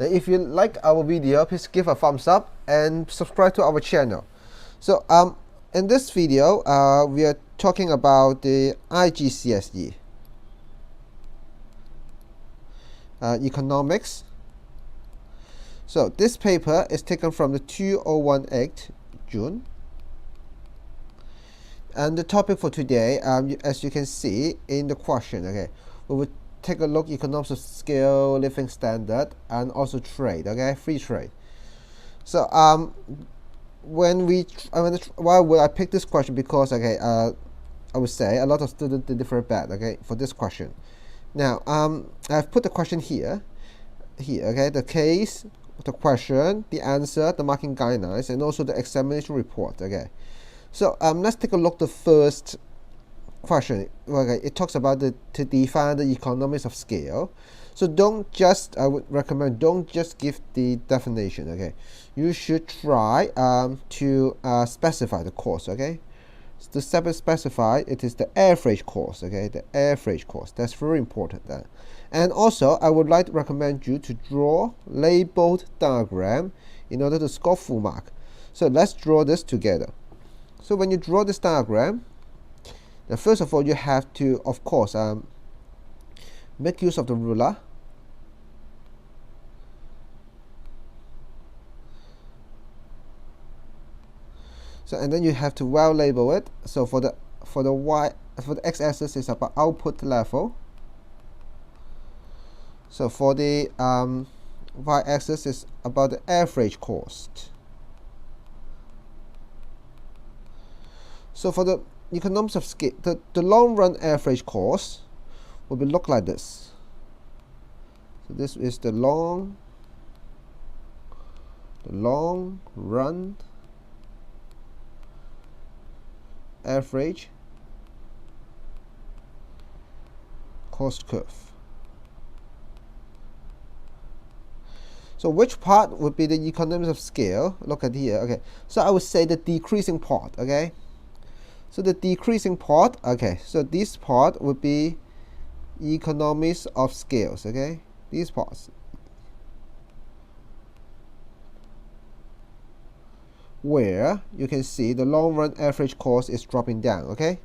Now, if you like our video, please give a thumbs up and subscribe to our channel. So in this video, we are talking about the IGCSE economics. So this paper is taken from the 2018 June. And the topic for today, as you can see in the question, okay, we will take a look economics of scale, living standard, and also trade, okay, free trade. So why would I pick this question? Because okay, I would say a lot of students did very bad, okay, for this question. Now I've put the question here, okay, the case, the question, the answer, the marking guidelines, and also the examination report, okay. So let's take a look at the first question. Okay, it talks about to define the economics of scale. So don't just, I would recommend, don't just give the definition, okay. You should try to specify the course, okay. So to specify, it is the average course, okay, the average course. That's very important there. And also, I would like to recommend you to draw labeled diagram in order to score full mark. So let's draw this together. So when you draw this diagram, now first of all, you have to, of course, make use of the ruler. So and then you have to well label it. So for the x-axis is about output level. So for the y-axis is about the average cost. So for the economics of scale, the long run average cost will be look like this. So this is the long run average cost curve. So which part would be the economics of scale? Look at here, okay. So I would say the decreasing part, okay. So the decreasing part, okay, so this part would be economics of scales, okay, these parts. Where you can see the long run average cost is dropping down, okay.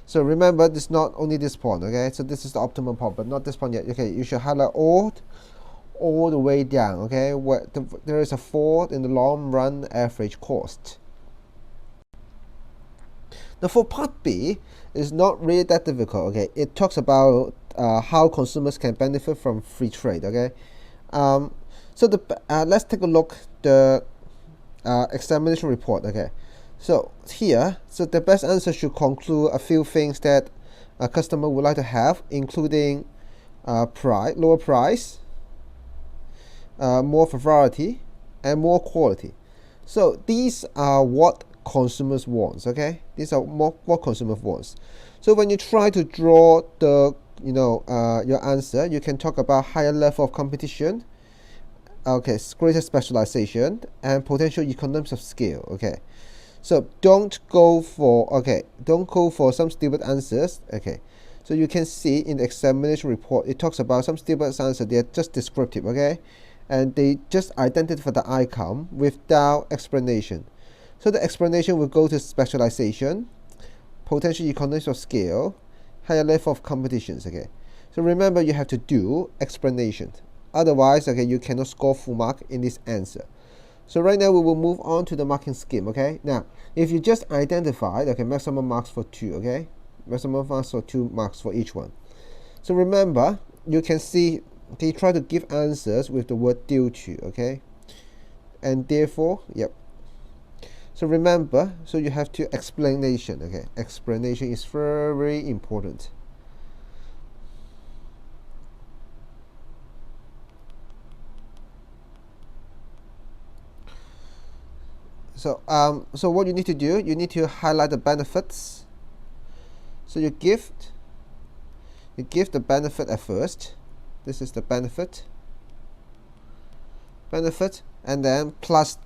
So remember, this is not only this point, okay, so this is the optimum part, but not this point yet, okay. You should highlight all the way down, okay, where there is a fall in the long run average cost. Now for part B, it's not really that difficult, okay. It talks about how consumers can benefit from free trade, okay. So let's take a look the examination report, okay. So here, so the best answer should conclude a few things that a customer would like to have, including lower price, more variety, and more quality. So these are what consumers wants, okay. These are what consumers wants. So when you try to draw the your answer, you can talk about higher level of competition, okay, greater specialization, and potential economies of scale, okay. So don't go for some stupid answers, okay. So you can see in the examination report, it talks about some stupid answers. They're just descriptive, okay, and they just identify the outcome without explanation. So the explanation will go to specialization, potential economies of scale, higher level of competitions, okay. So remember, you have to do explanation. Otherwise, okay, you cannot score full mark in this answer. So right now we will move on to the marking scheme, okay. Now, if you just identified, okay, maximum marks for 2, okay, maximum marks for 2 marks for each one. So remember, you can see they try to give answers with the word due to, okay, and therefore, yep. So remember, so you have to explanation, okay. Explanation is very, very important. So so what you need to do, you need to highlight the benefits. So you give the benefit at first. This is the benefit, and then plus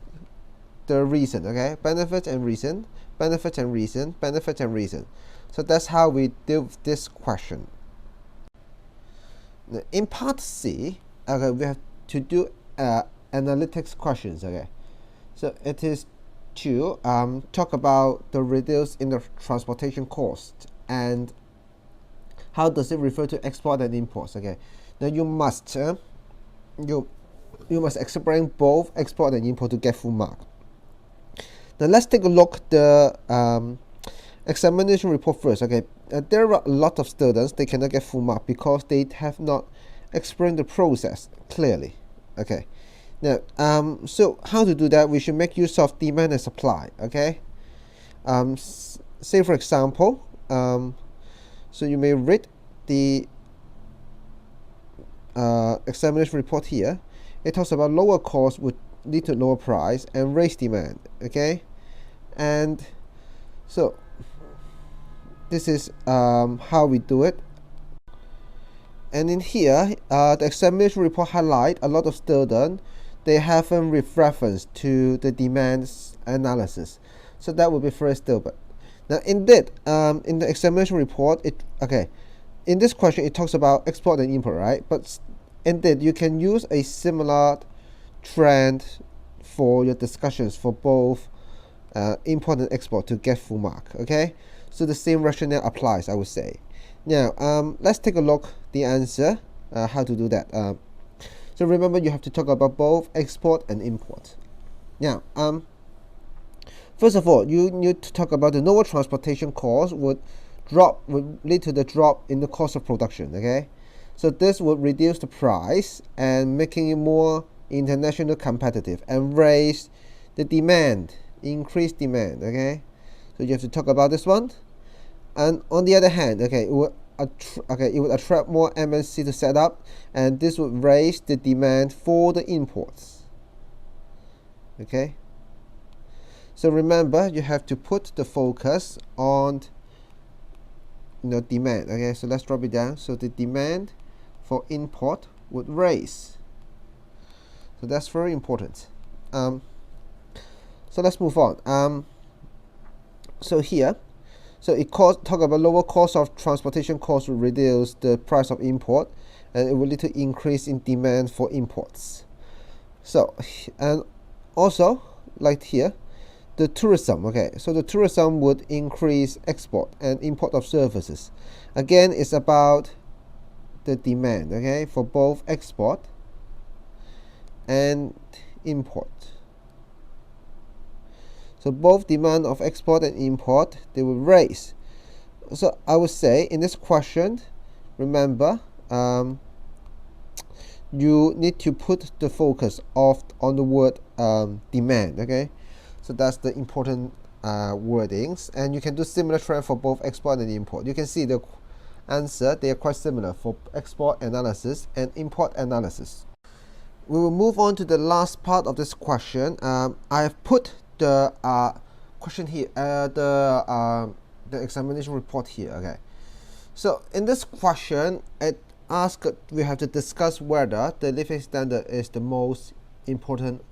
the reason, okay, benefit and reason, benefit and reason, benefit and reason. So that's how we deal with this question. In part C, okay, we have to do analytics questions. Okay, so it is to talk about the reduce in the transportation cost and how does it refer to export and imports. Okay, now you must you must explain both export and import to get full mark. Now let's take a look at the examination report first. Okay, there are a lot of students they cannot get full mark because they have not explained the process clearly. Okay, now so how to do that? We should make use of demand and supply. Okay, say for example, so you may read the examination report here. It talks about lower cost would lead to lower price and raise demand. Okay, and so this is how we do it. And in here, the examination report highlight a lot of students they haven't reference to the demands analysis, so that would be very stupid. Now, indeed, in the examination report, in this question it talks about export and import, right? But indeed, you can use a similar trend for your discussions for both import and export to get full mark. Okay, so the same rationale applies, I would say. Now, let's take a look the answer, how to do that. So remember, you have to talk about both export and import. Now, first of all, you need to talk about the lower transportation cost would lead to the drop in the cost of production. Okay, so this would reduce the price and making it more international competitive and raise the demand, increase demand. Okay, so you have to talk about this one. And on the other hand, okay, it would attract more MNC to set up, and this would raise the demand for the imports. Okay, so remember, you have to put the focus on demand. Okay, so let's drop it down. So the demand for import would raise. So that's very important. So let's move on. So here, so it talk about lower cost of transportation costs will reduce the price of import, and it will lead to increase in demand for imports. So, and also like here, the tourism. Okay, so the tourism would increase export and import of services. Again, it's about the demand. Okay, for both export and import. So both demand of export and import, they will raise. So I would say in this question, remember, you need to put the focus on the word demand. Okay, so that's the important wordings, and you can do similar trend for both export and import. You can see the answer, they are quite similar for export analysis and import analysis. We will move on to the last part of this question. I have put the question here, the examination report here. Okay, so in this question, it asks we have to discuss whether the living standard is the most important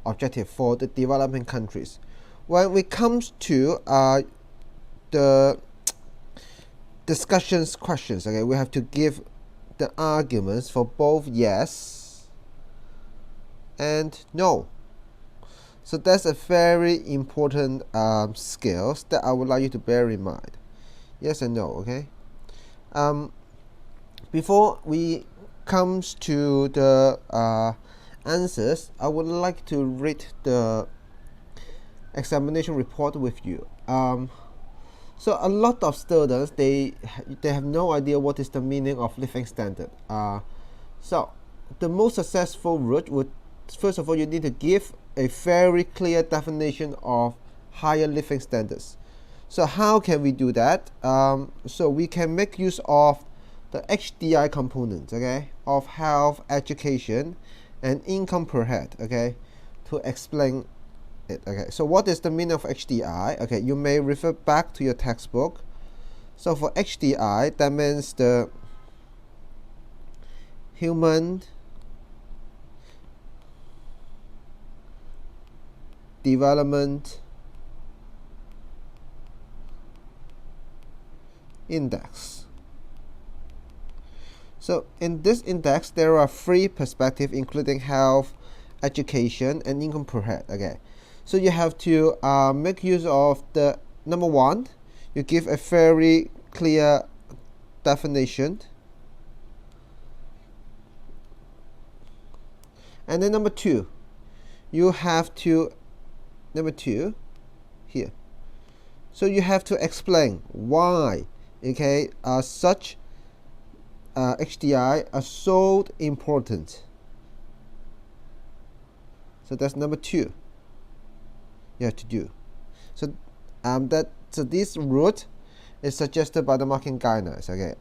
objective for the developing countries. When it comes to the discussions questions, okay, we have to give the arguments for both yes and no. So that's a very important skills that I would like you to bear in mind. Yes and no. Okay. Before we comes to the answers, I would like to read the examination report with you. So a lot of students they have no idea what is the meaning of living standard. So the most successful route would, first of all, you need to give a very clear definition of higher living standards. So how can we do that? So we can make use of the HDI component, okay, of health, education, and income per head, okay, to explain it. Okay, so what is the meaning of HDI? Okay, you may refer back to your textbook. So for HDI, that means the human development index. So in this index, there are 3 perspectives, including health, education, and income per head. Okay, so you have to make use of the number 1. You give a very clear definition, and then number 2, you have to here. So you have to explain why, okay, such HDI are so important. So that's number 2 you have to do. So so this route is suggested by the marking guidelines. Okay.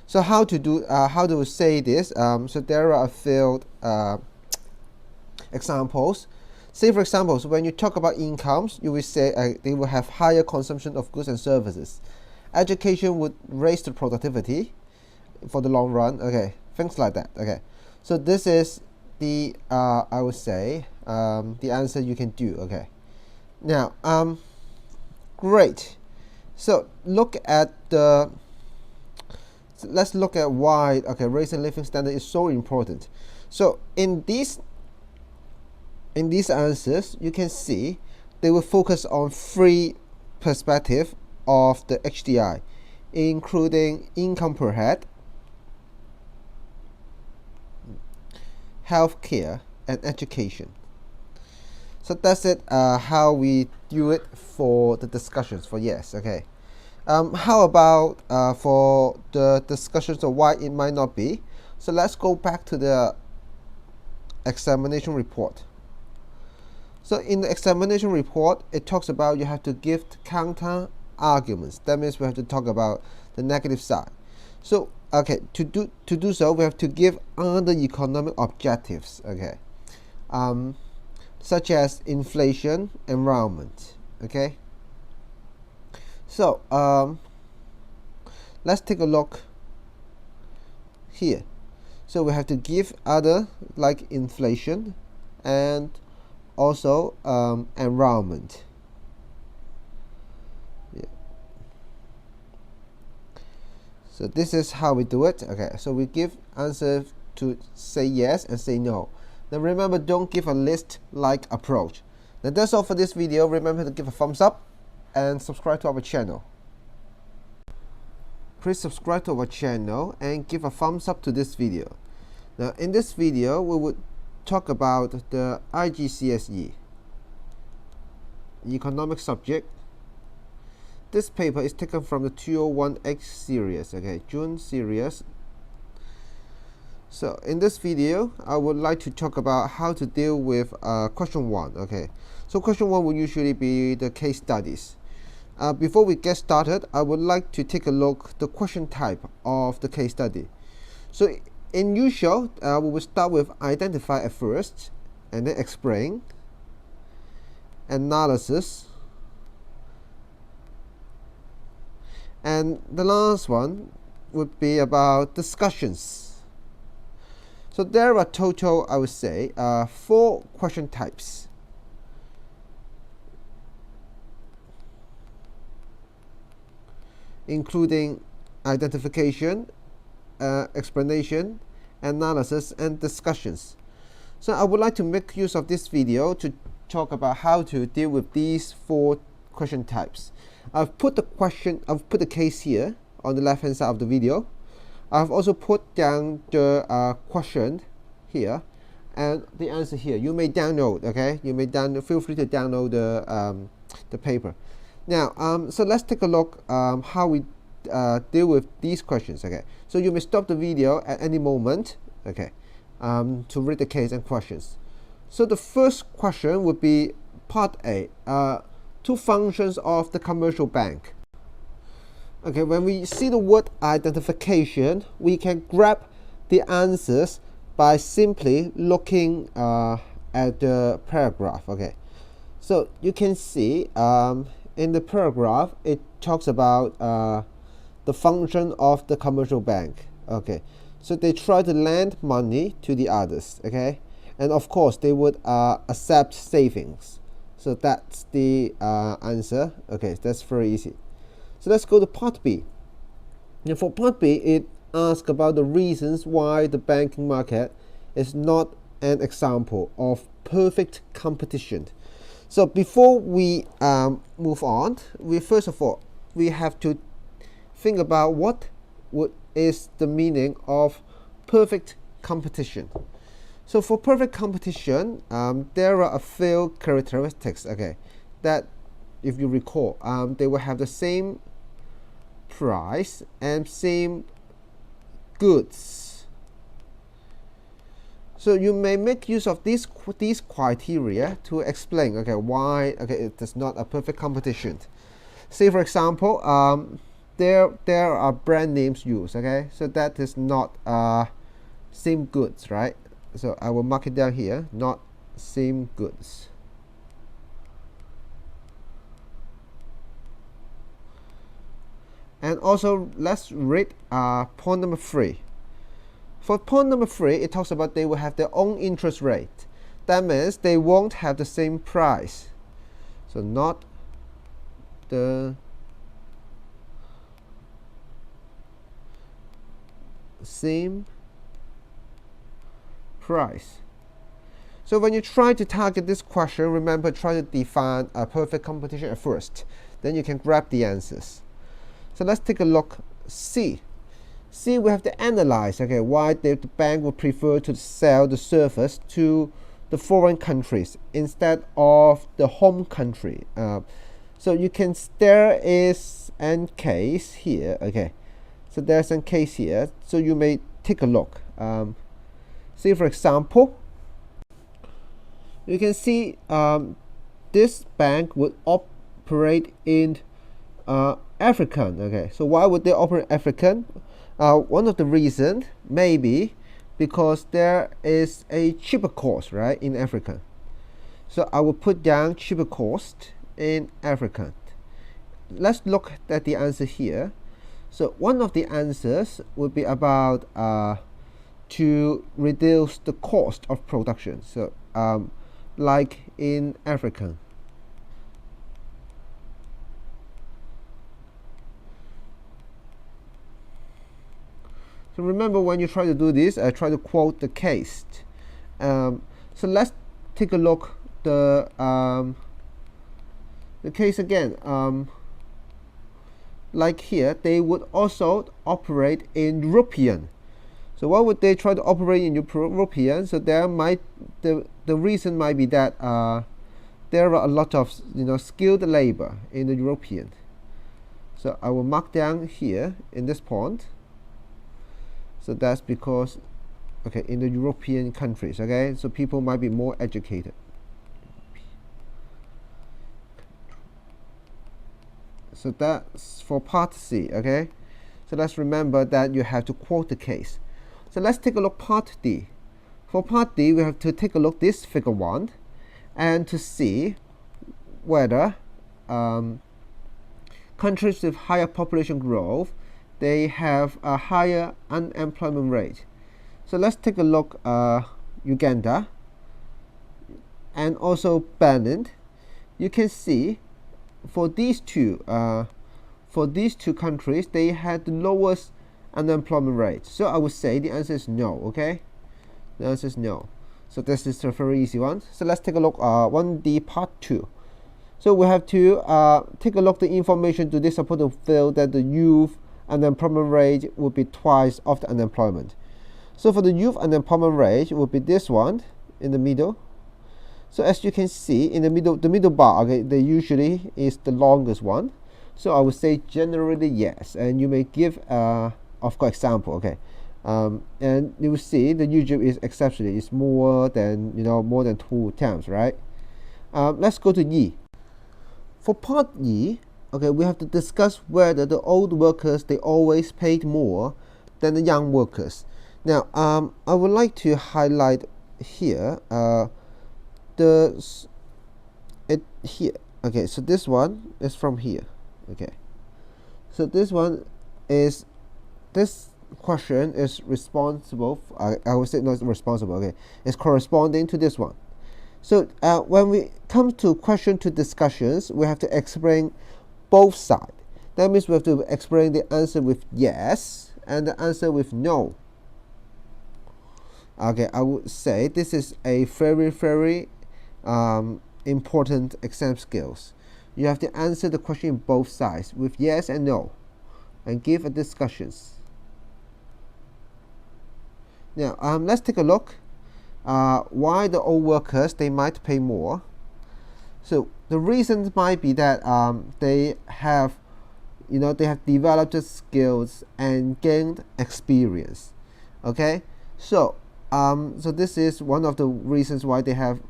So how do we say this? So there are a few examples. Say for example, so when you talk about incomes, you will say they will have higher consumption of goods and services. Education would raise the productivity for the long run. Okay, things like that. Okay, so this is the I would say the answer you can do. Okay, now great. So let's look at why raising living standard is so important. So in these answers, you can see they will focus on 3 perspectives of the HDI, including income per head, healthcare, and education. So that's it. How we do it for the discussions for yes. Okay. How about for the discussions of why it might not be? So let's go back to the examination report. So in the examination report, it talks about you have to give counter arguments. That means we have to talk about the negative side. So okay, to do so, we have to give other economic objectives. Okay, such as inflation, environment. Okay. So let's take a look here. So we have to give other like inflation and also environment. Yeah. So this is how we do it. Okay, so we give answer to say yes and say no. Now remember, don't give a list like approach. Now that's all for this video. Remember to give a thumbs up and subscribe to our channel. Please subscribe to our channel and give a thumbs up to this video. Now in this video, we would talk about the IGCSE economic subject. This paper is taken from the 201X series, okay, June series. So in this video, I would like to talk about how to deal with question 1. Okay, so question 1 will usually be the case studies. Before we get started, I would like to take a look the question type of the case study. So in usual, we will start with identify at first, and then explain, analysis, and the last one would be about discussions. So there are total, I would say, 4 question types. Including identification, explanation, analysis, and discussions. So I would like to make use of this video to talk about how to deal with these 4 question types. I've put the case here on the left hand side of the video. I've also put down the question here and the answer here. You may download, okay? You may feel free to download the paper. Now, so let's take a look how we deal with these questions. Okay, so you may stop the video at any moment, okay, to read the case and questions. So the first question would be part A, 2 functions of the commercial bank. Okay, when we see the word identification, we can grab the answers by simply looking at the paragraph. Okay, so you can see in the paragraph, it talks about the function of the commercial bank. Okay, so they try to lend money to the others. Okay, and of course they would accept savings. So that's the answer. Okay, that's very easy. So let's go to part B. And for part B, it ask about the reasons why the banking market is not an example of perfect competition. So before we move on, first of all we have to think about what is the meaning of perfect competition. So for perfect competition, there are a few characteristics, okay, that if you recall, they will have the same price and same goods. So you may make use of these criteria to explain, okay, why it is not a perfect competition. Say for example, there are brand names used, okay, so that is not same goods, right? So I will mark it down here, not same goods. And also let's read point number 3. For point number 3, it talks about they will have their own interest rate. That means they won't have the same price. So not the same price. So when you try to target this question, remember, try to define a perfect competition at first. Then you can grab the answers. So let's take a look. C, we have to analyze, okay, why the bank would prefer to sell the service to the foreign countries instead of the home country. So you can, there is a case here, okay. So there's a case here. So you may take a look. Say for example, you can see this bank would operate in African. Okay, so why would they operate African? One of the reasons may be because there is a cheaper cost, right, in African. So I will put down cheaper cost in African. Let's look at the answer here. So one of the answers would be about to reduce the cost of production. So like in African. So remember, when you try to do this, I try to quote the case. So let's take a look the case again. Like here, they would also operate in European. So why would they try to operate in European? So there might the reason might be that there are a lot of skilled labor in the European. So I will mark down here in this point. So that's because, okay, in the European countries, okay, so people might be more educated. So that's for part C, okay. So let's remember that you have to quote the case. So let's take a look part D. For part D, we have to take a look this figure 1 and to see whether countries with higher population growth, they have a higher unemployment rate. So let's take a look Uganda and also Benin. You can see for these two countries, they had the lowest unemployment rate. So I would say the answer is no, okay? The answer is no. So this is a very easy one. So let's take a look 1D part 2. So we have to take a look the information to this support to feel that the youth unemployment rate would be twice of the unemployment. So for the youth unemployment rate, it would be this one in the middle. So as you can see in the middle bar, okay, they usually is the longest one. So I would say generally yes, and you may give of course example, okay, and you will see the usual is exceptionally is more than more than 2 times, right? Let's go to E. For part E, okay, we have to discuss whether the old workers, they always paid more than the young workers. Now I would like to highlight here here, okay, so this one is from here, okay, so this question is responsible I would say not responsible, okay, it's corresponding to this one. So when we come to question to discussions, we have to explain both sides. That means we have to explain the answer with yes and the answer with no. Okay, I would say this is a very important exam skills. You have to answer the question in both sides with yes and no, and give a discussions. Now let's take a look why the old workers they might pay more. So the reasons might be that they have developed the skills and gained experience. Okay, so this is one of the reasons why they have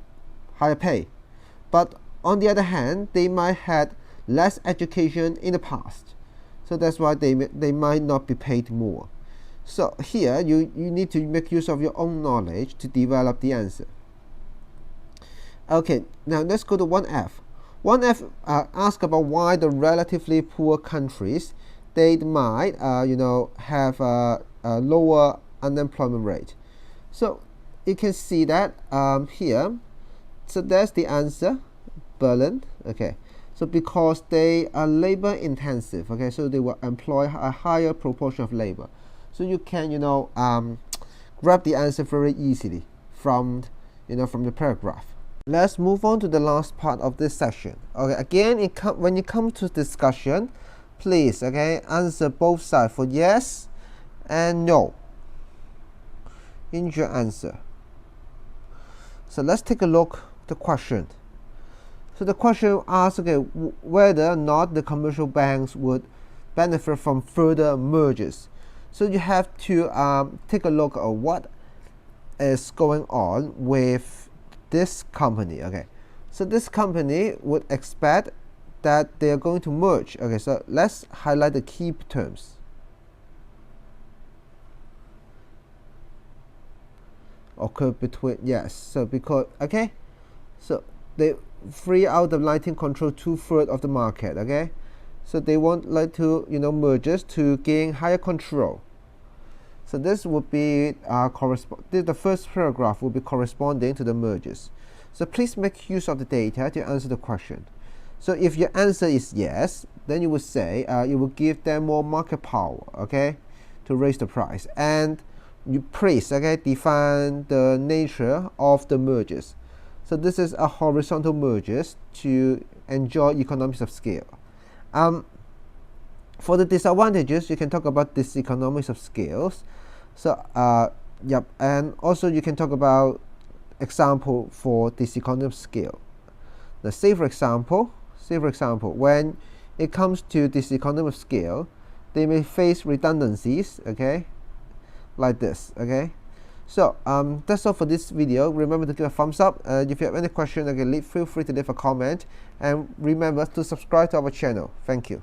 higher pay. But on the other hand, they might had less education in the past, so that's why they might not be paid more. So here you need to make use of your own knowledge to develop the answer. Okay, now let's go to 1F. 1F asks about why the relatively poor countries they might have a lower unemployment rate. So you can see that here. So that's the answer, Berlin. Okay, so because they are labor intensive, okay, so they will employ a higher proportion of labor. So you can grab the answer very easily from the paragraph. Let's move on to the last part of this session. Okay, again, when you come to discussion, please answer both sides for yes and no in your answer. So let's take a look at the question. So the question asks whether or not the commercial banks would benefit from further mergers. So you have to take a look at what is going on with this company. Okay, so this company would expect that they are going to merge. Okay, so let's highlight the key terms. Occur between, yes, so because so they 3 out of 19 control 2/3 of the market. Okay, so they want like to mergers to gain higher control. So this would be the first paragraph will be corresponding to the mergers. So please make use of the data to answer the question. So if your answer is yes, then you would say you will give them more market power, okay, to raise the price, and you please define the nature of the mergers. So this is a horizontal mergers to enjoy economies of scale. For the disadvantages, you can talk about diseconomies of scales. So and also you can talk about example for diseconomies of scale. Now say for example, when it comes to diseconomies of scale, they may face redundancies, okay, like this. Okay, so that's all for this video. Remember to give a thumbs up. If you have any question, feel free to leave a comment, and remember to subscribe to our channel. Thank you.